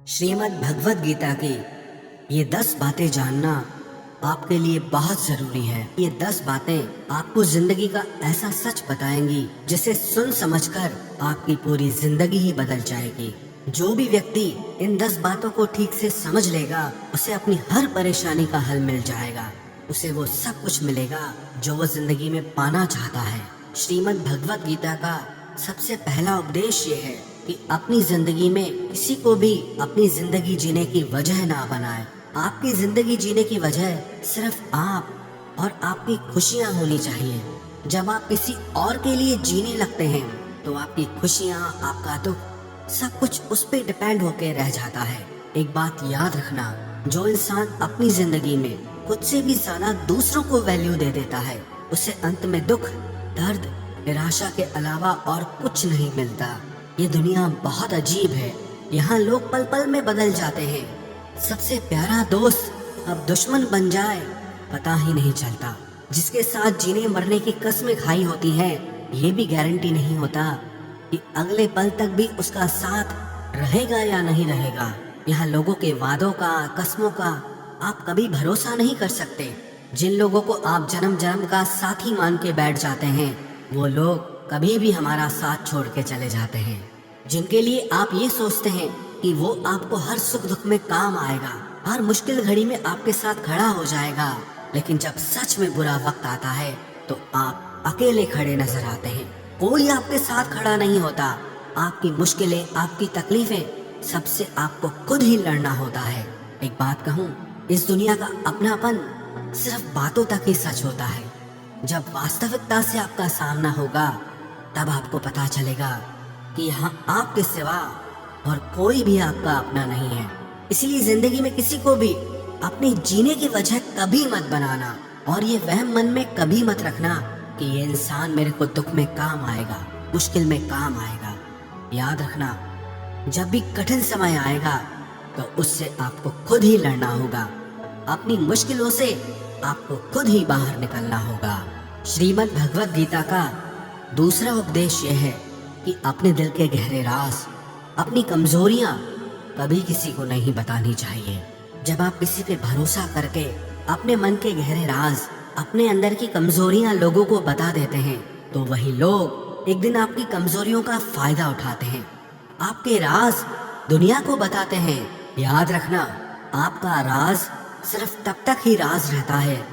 श्रीमद् भगवत गीता की ये 10 बातें जानना आपके लिए बहुत जरूरी है। ये 10 बातें आपको जिंदगी का ऐसा सच बताएंगी जिसे सुन समझकर आपकी पूरी जिंदगी ही बदल जाएगी। जो भी व्यक्ति इन 10 बातों को ठीक से समझ लेगा उसे अपनी हर परेशानी का हल मिल जाएगा। उसे वो सब कुछ मिलेगा जो वो जिंदगी में पाना चाहता है। श्रीमद् भगवत गीता का सबसे पहला उपदेश ये है कि अपनी जिंदगी में किसी को भी अपनी जिंदगी जीने की वजह ना बनाए। आपकी जिंदगी जीने की वजह सिर्फ आप और आपकी खुशियाँ होनी चाहिए। जब आप किसी और के लिए जीने लगते हैं तो आपकी खुशियाँ, आपका दुख, सब कुछ उस पे डिपेंड होके रह जाता है। एक बात याद रखना, जो इंसान अपनी जिंदगी में खुद से भी ज्यादा दूसरों को वैल्यू दे देता है उसे अंत में दुख, दर्द, निराशा के अलावा और कुछ नहीं मिलता। ये दुनिया बहुत अजीब है। यहाँ लोग पल पल में बदल जाते हैं। सबसे प्यारा दोस्त अब दुश्मन बन जाए पता ही नहीं चलता। जिसके साथ जीने मरने की कस्में खाई होती हैं, ये भी गारंटी नहीं होता कि अगले पल तक भी उसका साथ रहेगा या नहीं रहेगा। यहाँ लोगों के वादों का, कस्मों का आप कभी भरोसा नहीं कर सकते। जिन लोगों को आप जन्म जन्म का साथी मान के बैठ जाते हैं वो लोग कभी भी हमारा साथ छोड़ के चले जाते हैं। जिनके लिए आप ये सोचते हैं कि वो आपको हर सुख दुख में काम आएगा, हर मुश्किल घड़ी में आपके साथ खड़ा हो जाएगा, लेकिन जब सच में बुरा वक्त आता है तो आप अकेले खड़े नजर आते हैं। कोई आपके साथ खड़ा नहीं होता। आपकी मुश्किलें, आपकी तकलीफें, सबसे आपको खुद ही लड़ना होता है। एक बात कहूँ, इस दुनिया का अपनापन सिर्फ बातों तक ही सच होता है। जब वास्तविकता से आपका सामना होगा तब आपको पता चलेगा कि यहाँ आपके सिवा और कोई भी आपका अपना नहीं है। इसलिए जिंदगी में किसी को भी अपने जीने की वजह कभी मत बनाना और ये वहम मन में कभी मत रखना कि ये इंसान मेरे को दुख में काम आएगा, मुश्किल में काम आएगा। याद रखना, जब भी कठिन समय आएगा तो उससे आपको खुद ही लड़ना होगा। अपनी मुश्किलों से आपको खुद ही बाहर निकलना होगा। श्रीमद् भगवत गीता का दूसरा उपदेश यह है कि अपने दिल के गहरे राज, अपनी कमजोरियां कभी किसी को नहीं बतानी चाहिए। जब आप किसी पे भरोसा करके अपने मन के गहरे राज, अपने अंदर की कमजोरियां लोगों को बता देते हैं तो वही लोग एक दिन आपकी कमजोरियों का फायदा उठाते हैं, आपके राज दुनिया को बताते हैं। याद रखना, आपका राज सिर्फ तब तक ही राज रहता है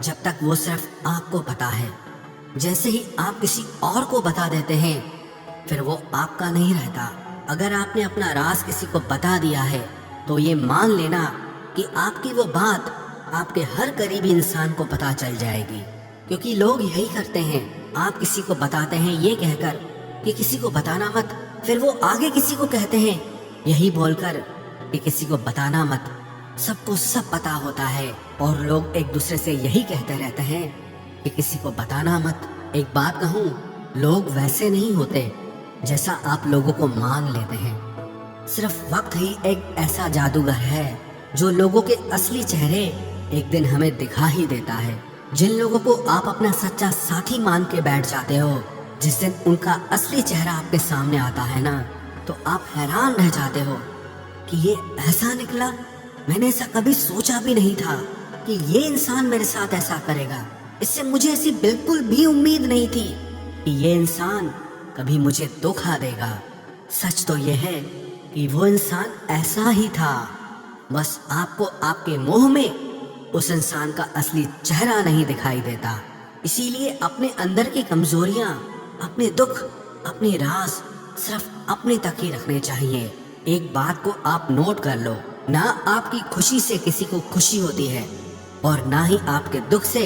जब तक वो सिर्फ आपको पता है। जैसे ही आप किसी और को बता देते हैं फिर वो आपका नहीं रहता। अगर आपने अपना राज किसी को बता दिया है तो ये मान लेना कि आपकी वो बात आपके हर करीबी इंसान को पता चल जाएगी। क्योंकि लोग यही करते हैं, आप किसी को बताते हैं ये कहकर कि किसी को बताना मत, फिर वो आगे किसी को कहते हैं यही बोलकर कि किसी को बताना मत। सबको सब पता होता है और लोग एक दूसरे से यही कहते रहते हैं कि किसी को बताना मत। एक बात कहूँ, लोग वैसे नहीं होते जैसा आप लोगों को मान लेते हैं। सिर्फ वक्त ही एक ऐसा जादूगर है जो लोगों के असली चेहरे एक दिन हमें दिखा ही देता है। जिन लोगों को आप अपना सच्चा साथी मान के बैठ जाते हो, जिस दिन उनका असली चेहरा आपके सामने आता है ना, तो आप हैरान रह जाते हो कि ये ऐसा निकला। मैंने ऐसा कभी सोचा भी नहीं था कि ये इंसान मेरे साथ ऐसा करेगा। इससे मुझे ऐसी बिल्कुल भी उम्मीद नहीं थी कि ये इंसान कभी मुझे धोखा देगा। सच तो ये है कि वो इंसान ऐसा ही था, बस आपको आपके मोह में उस इंसान का असली चेहरा नहीं दिखाई देता। इसीलिए अपने अंदर की कमजोरियां, अपने दुख, अपने राज सिर्फ अपने तक ही रखने चाहिए। एक बात को आप नोट कर लो, ना आपकी खुशी से किसी को खुशी होती है और ना ही आपके दुख से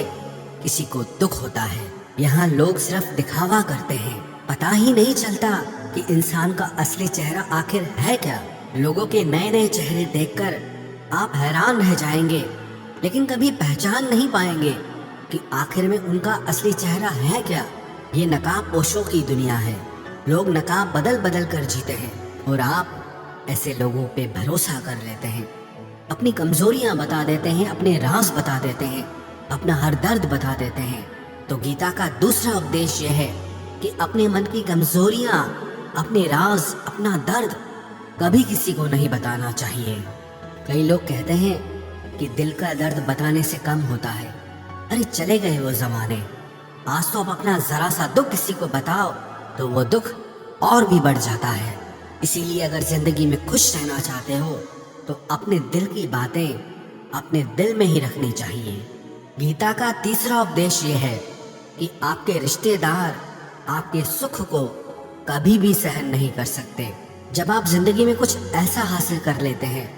किसी को दुख होता है। यहाँ लोग सिर्फ दिखावा करते हैं, पता ही नहीं चलता कि इंसान का असली चेहरा आखिर है क्या। लोगों के नए नए चेहरे देखकर आप हैरान रह जाएंगे, लेकिन कभी पहचान नहीं पाएंगे कि आखिर में उनका असली चेहरा है क्या। ये नकाब पोशों की दुनिया है। लोग नकाब बदल बदल कर जीते हैं और आप ऐसे लोगों पे भरोसा कर लेते हैं, अपनी कमजोरियां बता देते हैं, अपने राज बता देते हैं, अपना हर दर्द बता देते हैं। तो गीता का दूसरा उपदेश यह है कि अपने मन की कमजोरियां, अपने राज, अपना दर्द कभी किसी को नहीं बताना चाहिए। कई लोग कहते हैं कि दिल का दर्द बताने से कम होता है। अरे चले गए वो जमाने। आज तो अब अपना जरा सा दुख किसी को बताओ तो वो दुख और भी बढ़ जाता है। इसीलिए अगर जिंदगी में खुश रहना चाहते हो तो अपने दिल की बातें अपने दिल में ही रखनी चाहिए। गीता का तीसरा उपदेश ये है कि आपके रिश्तेदार आपके सुख को कभी भी सहन नहीं कर सकते। जब आप जिंदगी में कुछ ऐसा हासिल कर लेते हैं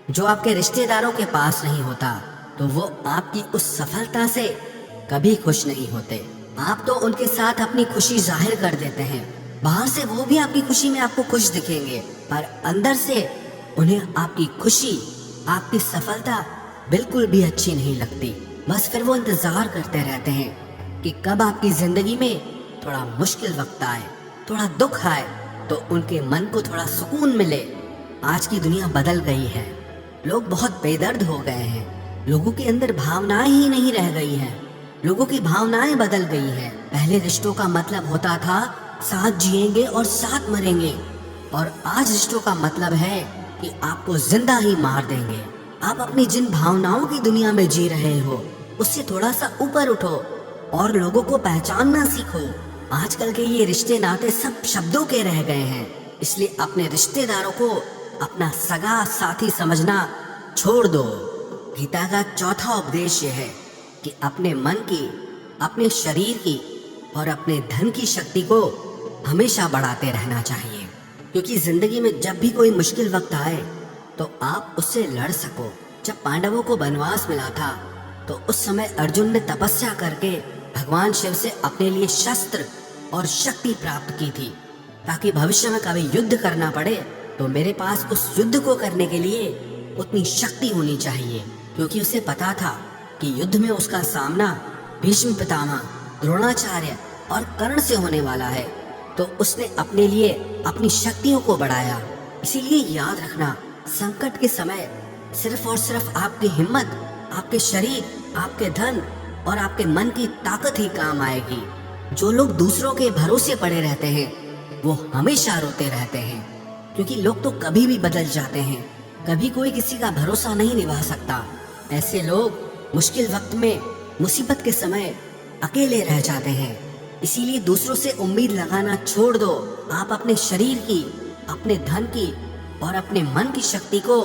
जो आपके रिश्तेदारों के पास नहीं होता, तो वो आपकी उस सफलता से कभी खुश नहीं होते। आप तो उनके साथ अपनी खुशी जाहिर कर देते हैं। बाहर से वो भी आपकी खुशी में आपको खुश दिखेंगे, पर अंदर से उन्हें आपकी खुशी, आपकी सफलता बिल्कुल भी अच्छी नहीं लगती। बस फिर वो इंतजार करते रहते हैं कि कब आपकी जिंदगी में थोड़ा मुश्किल वक्त आए, थोड़ा दुख आए, तो उनके मन को थोड़ा सुकून मिले। आज की दुनिया बदल गई है। लोग बहुत बेदर्द हो गए हैं। लोगों के अंदर भावनाएं ही नहीं रह गई हैं। लोगों की भावनाएं बदल गई हैं। पहले रिश्तों का मतलब होता था साथ जिएंगे और साथ मरेंगे, और आज रिश्तों का मतलब है कि आपको जिंदा ही मार देंगे। आप अपनी जिन भावनाओं की दुनिया में जी रहे हो उससे थोड़ा सा ऊपर उठो और लोगों को पहचानना सीखो। आजकल के ये रिश्ते नाते सब शब्दों के रह गए हैं। इसलिए अपने रिश्तेदारों को अपना सगा साथी समझना छोड़ दो। गीता का चौथा उपदेश यह है कि अपने मन की, अपने शरीर की और अपने धन की शक्ति को हमेशा बढ़ाते रहना चाहिए, क्योंकि जिंदगी में जब भी कोई मुश्किल वक्त आए तो आप उससे लड़ सको। जब पांडवों को वनवास मिला था तो उस समय अर्जुन ने तपस्या करके भगवान शिव से अपने लिए शस्त्र और शक्ति प्राप्त की थी, ताकि भविष्य में कभी युद्ध करना पड़े तो मेरे पास उस युद्ध को करने के लिए उतनी शक्ति होनी चाहिए। क्योंकि उसे पता था कि युद्ध में उसका सामना भीष्म पितामह, द्रोणाचार्य और कर्ण से होने वाला है, तो उसने अपने लिए अपनी शक्तियों को बढ़ाया। इसीलिए याद रखना, संकट के समय सिर्फ और सिर्फ आपकी हिम्मत, आपके शरीर, आपके धन और आपके मन की ताकत ही काम आएगी। जो लोग दूसरों के भरोसे पड़े रहते हैं वो हमेशा रोते रहते हैं, क्योंकि लोग तो कभी भी बदल जाते हैं। कभी कोई किसी का भरोसा नहीं निभा सकता। ऐसे लोग मुश्किल वक्त में, मुसीबत के समय अकेले रह जाते हैं। इसीलिए दूसरों से उम्मीद लगाना छोड़ दो। आप अपने शरीर की, अपने धन की और अपने मन की शक्ति को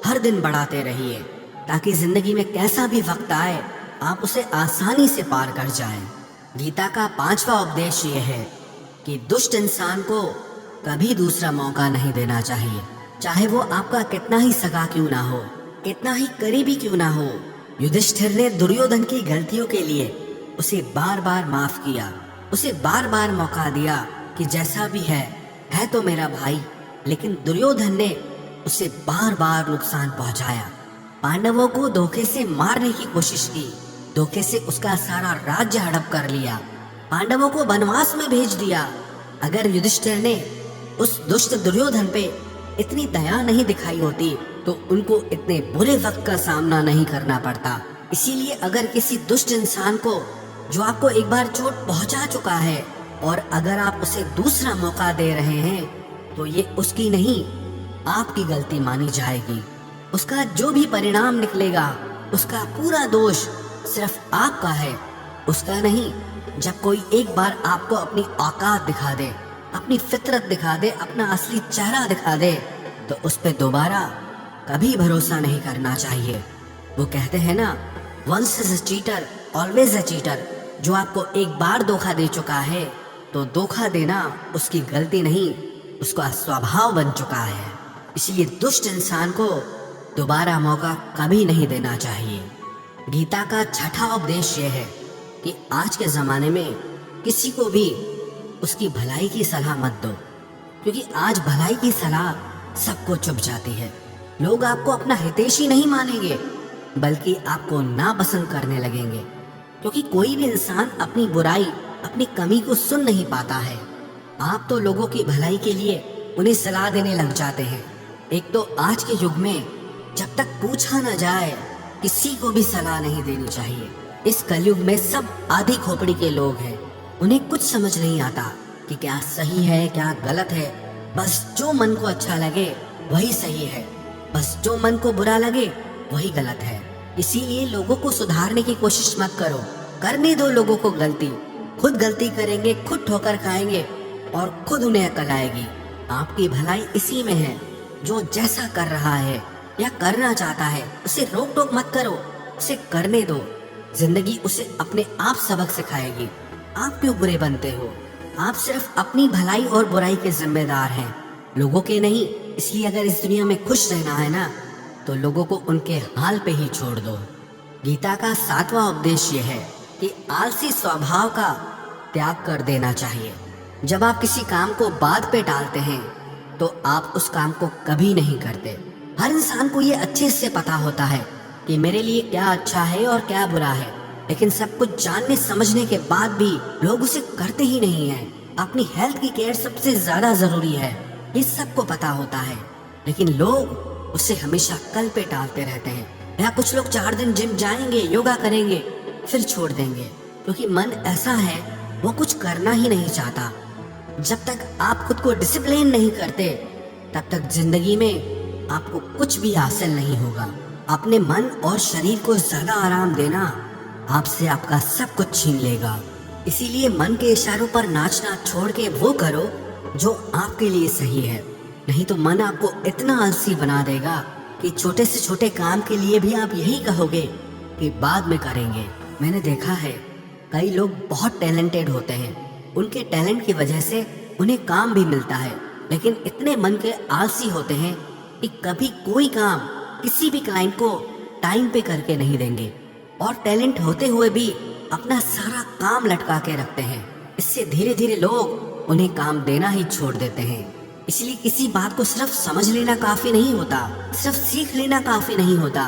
हर दिन बढ़ाते रहिए, ताकि जिंदगी में कैसा भी वक्त आए आप उसे आसानी से पार कर जाएं। गीता का पांचवा उपदेश ये है कि दुष्ट इंसान को कभी दूसरा मौका नहीं देना चाहिए, चाहे वो आपका कितना ही सगा क्यों ना हो, कितना ही करीबी क्यों ना हो। युधिष्ठिर ने दुर्योधन की गलतियों के लिए उसे बार बार माफ किया, उसे बार बार मौका दिया कि जैसा भी है तो मेरा भाई। लेकिन दुर्योधन ने उसे बार बार नुकसान पहुंचाया। पांडवों को धोखे से मारने की कोशिश की, धोखे से उसका सारा राज्य हड़प कर लिया, पांडवों को वनवास में भेज दिया। अगर युधिष्ठिर ने उस दुष्ट दुर्योधन पे इतनी दया नहीं दिखाई होती तो उनको इतने बुरे वक्त का सामना नहीं करना पड़ता। इसीलिए अगर किसी दुष्ट इंसान को, जो आपको एक बार चोट पहुंचा चुका है, और अगर आप उसे दूसरा मौका दे रहे हैं तो ये उसकी नहीं, आपकी गलती मानी जाएगी। उसका जो भी परिणाम निकलेगा उसका पूरा दोष सिर्फ आपका है, उसका नहीं। जब कोई एक बार आपको अपनी औकात दिखा दे, अपनी फितरत दिखा दे, अपना असली चेहरा दिखा दे, तो उस पर दोबारा कभी भरोसा नहीं करना चाहिए। वो कहते हैं ना, once is a cheater always a cheater. जो आपको एक बार धोखा दे चुका है तो धोखा देना उसकी गलती नहीं, उसका स्वभाव बन चुका है। इसलिए दुष्ट इंसान को दोबारा मौका कभी नहीं देना चाहिए। गीता का छठा उपदेश यह है कि आज के ज़माने में किसी को भी उसकी भलाई की सलाह मत दो, क्योंकि आज भलाई की सलाह सबको चुभ जाती है। लोग आपको अपना हितैषी नहीं मानेंगे, बल्कि आपको नापसंद करने लगेंगे, क्योंकि कोई भी इंसान अपनी बुराई, अपनी कमी को सुन नहीं पाता है। आप तो लोगों की भलाई के लिए उन्हें सलाह देने लग जाते हैं। एक तो आज के युग में जब तक पूछा न जाए किसी को भी सलाह नहीं देनी चाहिए। इस कलयुग में सब आधी खोपड़ी के लोग हैं। उन्हें कुछ समझ नहीं आता कि क्या सही है क्या गलत है। बस जो मन को अच्छा लगे वही सही है। बस जो मन को बुरा लगे वही गलत है। इसीलिए लोगों को सुधारने की कोशिश मत करो, करने दो लोगों को गलती। खुद गलती करेंगे, खुद ठोकर खाएंगे और खुद उन्हें अकल आएगी। आपकी भलाई इसी में है। जो जैसा कर रहा है या करना चाहता है उसे रोक टोक मत करो, उसे करने दो। जिंदगी उसे अपने आप सबक सिखाएगी। आप क्यों बुरे बनते हो? आप सिर्फ अपनी भलाई और बुराई के जिम्मेदार हैं, लोगों के नहीं। इसलिए अगर इस दुनिया में खुश रहना है ना, तो लोगों को उनके हाल पे ही छोड़ दो। गीता का 7वां उपदेश ये है कि आलसी स्वभाव का त्याग कर देना चाहिए। जब आप किसी काम को बाद पे टालते हैं तो आप उस काम को कभी नहीं करते। हर इंसान को ये अच्छे से पता होता है कि मेरे लिए क्या अच्छा है और क्या बुरा है, लेकिन सब कुछ जानने समझने के बाद भी लोग उसे करते ही नहीं हैं। अपनी हेल्थ की केयर सबसे ज्यादा जरूरी है, ये सबको पता होता है, लेकिन लोग उसे हमेशा कल पे टालते रहते हैं। या कुछ लोग 4 दिन जिम जाएंगे, योगा करेंगे, फिर छोड़ देंगे, क्योंकि मन ऐसा है वो कुछ करना ही नहीं चाहता। जब तक आप खुद को डिसिप्लिन नहीं करते तब तक जिंदगी में आपको कुछ भी हासिल नहीं होगा। अपने मन और शरीर को ज्यादा आराम देना आपसे आपका सब कुछ छीन लेगा। इसीलिए मन के इशारों पर नाचना छोड़ के वो करो जो आपके लिए सही है, नहीं तो मन आपको इतना आलसी बना देगा कि छोटे से छोटे काम के लिए भी आप यही कहोगे कि बाद में करेंगे। मैंने देखा है कई लोग बहुत टैलेंटेड होते हैं, उनके टैलेंट की वजह से उन्हें काम भी मिलता है, लेकिन इतने मन के आलसी होते हैं कि कभी कोई काम किसी भी क्लाइंट को टाइम पे करके नहीं देंगे, और टैलेंट होते हुए भी अपना सारा काम लटका के रखते हैं। इससे धीरे धीरे लोग उन्हें काम देना ही छोड़ देते हैं। इसलिए किसी बात को सिर्फ समझ लेना काफी नहीं होता, सिर्फ सीख लेना काफी नहीं होता,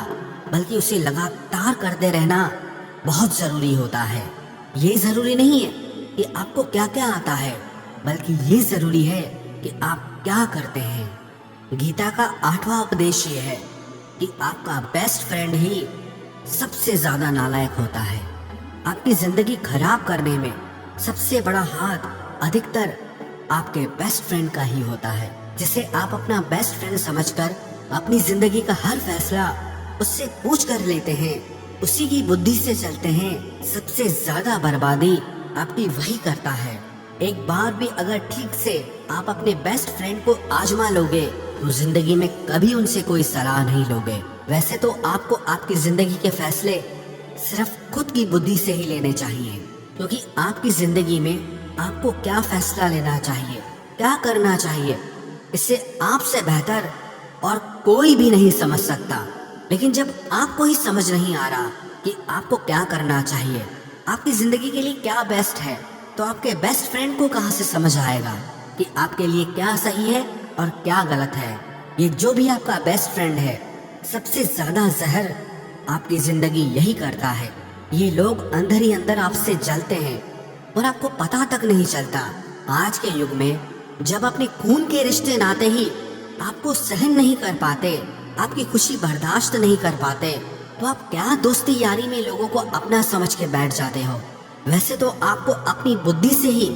बल्कि उसे लगातार करते रहना बहुत जरूरी होता है। ये जरूरी नहीं है कि आपको क्या क्या आता है, बल्कि ये जरूरी है कि आप क्या करते हैं। गीता का 8वां उपदेश ये है कि आपका बेस्ट फ्रेंड ही सबसे ज्यादा नालायक होता है। आपकी जिंदगी खराब करने में सबसे बड़ा हाथ अधिकतर आपके बेस्ट फ्रेंड का ही होता है, जिसे आप अपना बेस्ट फ्रेंड समझकर अपनी जिंदगी का हर फैसला उससे पूछ कर लेते हैं, उसी की बुद्धि से चलते हैं। सबसे ज्यादा बर्बादी आपकी वही करता है। एक बार भी अगर ठीक से आप अपने बेस्ट फ्रेंड को आजमा लोगे तो जिंदगी में कभी उनसे कोई सलाह नहीं लोगे। वैसे तो आपको आपकी जिंदगी के फैसले सिर्फ खुद की बुद्धि से ही लेने चाहिए, क्योंकि आपकी जिंदगी में आपको क्या फैसला लेना चाहिए, क्या करना चाहिए, इससे आपसे बेहतर और कोई भी नहीं समझ सकता। लेकिन जब आपको ही समझ नहीं आ रहा कि आपको क्या करना चाहिए, आपकी जिंदगी के लिए क्या बेस्ट है, तो आपके बेस्ट फ्रेंड को कहां से समझ आएगा कि आपके लिए क्या सही है और क्या गलत है। ये जो भी आपका बेस्ट फ्रेंड है, सबसे ज्यादा जहर आपकी जिंदगी यही करता है। ये लोग अंदर ही अंदर आपसे जलते हैं और आपको पता तक नहीं चलता। आज के युग में जब अपने खून के रिश्ते नाते ही आपको सहन नहीं कर पाते, आपकी खुशी बर्दाश्त नहीं कर पाते, तो आप क्या दोस्ती यारी में लोगों को अपना समझ के बैठ जाते हो। वैसे तो आपको अपनी बुद्धि से ही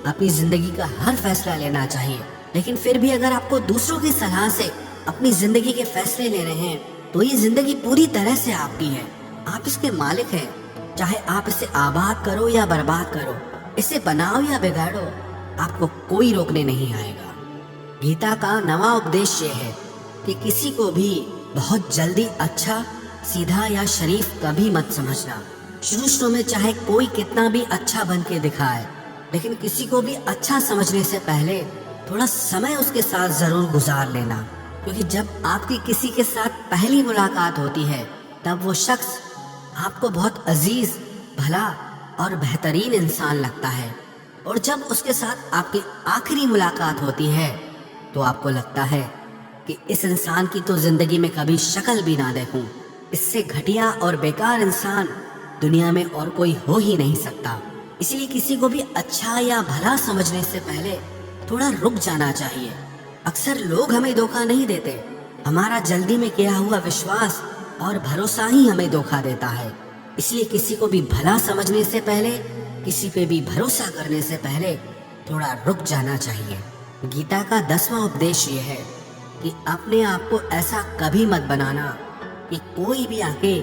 अपनी जिंदगी का हर फैसला लेना चाहिए, लेकिन फिर भी अगर आपको दूसरों की सलाह से अपनी जिंदगी के फैसले लेने हैं तो ये जिंदगी पूरी तरह से आपकी है, आप इसके मालिक हैं। चाहे आप इसे आबाद करो या बर्बाद करो, इसे बनाओ या बिगाड़ो, आपको कोई रोकने नहीं आएगा। गीता का 9वां उपदेश ये है कि किसी को भी बहुत जल्दी अच्छा, सीधा या शरीफ कभी मत समझना। शुरू में चाहे कोई कितना भी अच्छा बन के दिखाए, लेकिन किसी को भी अच्छा समझने से पहले थोड़ा समय उसके साथ जरूर गुजार लेना, क्योंकि जब आपकी किसी के साथ पहली मुलाकात होती है तब वो शख्स आपको बहुत अजीज, भला और बेहतरीन इंसान लगता है, और जब उसके साथ आपकी आखिरी मुलाकात होती है तो आपको लगता है कि इस इंसान की तो जिंदगी में कभी शक्ल भी ना देखूं। इससे घटिया और बेकार इंसान दुनिया में और कोई हो ही नहीं सकता। इसलिए किसी को भी अच्छा या भला समझने से पहले थोड़ा रुक जाना चाहिए। अक्सर लोग हमें धोखा नहीं देते, हमारा जल्दी में किया हुआ विश्वास और भरोसा ही हमें धोखा देता है। इसलिए किसी को भी भला समझने से पहले, किसी पे भी भरोसा करने से पहले थोड़ा रुक जाना चाहिए। गीता का 10वां उपदेश ये है कि अपने आप को ऐसा कभी मत बनाना कि कोई भी आके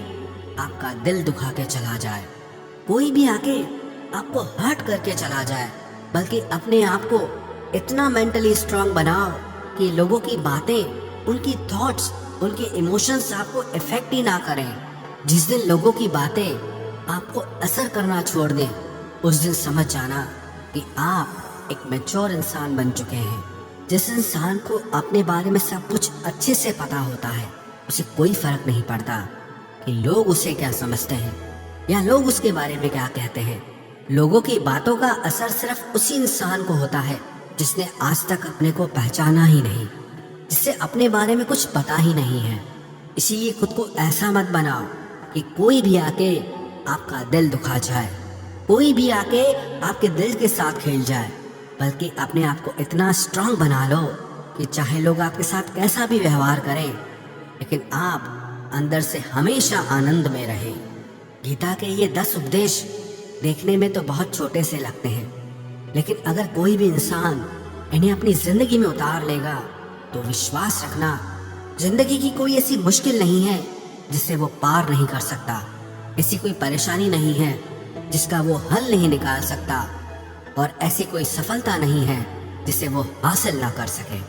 आपका दिल दुखा के चला जाए, कोई भी आके आपको हर्ट करके चला जाए, बल्कि अपने आप को इतना मेंटली स्ट्रांग बनाओ कि लोगों की बातें, उनकी थॉट्स, उनके इमोशंस आपको इफेक्ट ही ना करें। जिस दिन लोगों की बातें आपको असर करना छोड़ दें, उस दिन समझ जाना कि आप एक मैच्योर इंसान बन चुके हैं। जिस इंसान को अपने बारे में सब कुछ अच्छे से पता होता है, उसे कोई फर्क नहीं पड़ता कि लोग उसे क्या समझते हैं या लोग उसके बारे में क्या कहते हैं। लोगों की बातों का असर सिर्फ उसी इंसान को होता है जिसने आज तक अपने को पहचाना ही नहीं, जिससे अपने बारे में कुछ पता ही नहीं है। इसीलिए खुद को ऐसा मत बनाओ कि कोई भी आके आपका दिल दुखा जाए, कोई भी आके आपके दिल के साथ खेल जाए, बल्कि अपने आप को इतना स्ट्रांग बना लो कि चाहे लोग आपके साथ कैसा भी व्यवहार करें, लेकिन आप अंदर से हमेशा आनंद में रहें। गीता के ये 10 उपदेश देखने में तो बहुत छोटे से लगते हैं, लेकिन अगर कोई भी इंसान इन्हें अपनी जिंदगी में उतार लेगा तो विश्वास रखना, जिंदगी की कोई ऐसी मुश्किल नहीं है जिसे वो पार नहीं कर सकता, ऐसी कोई परेशानी नहीं है जिसका वो हल नहीं निकाल सकता, और ऐसी कोई सफलता नहीं है जिसे वो हासिल ना कर सके।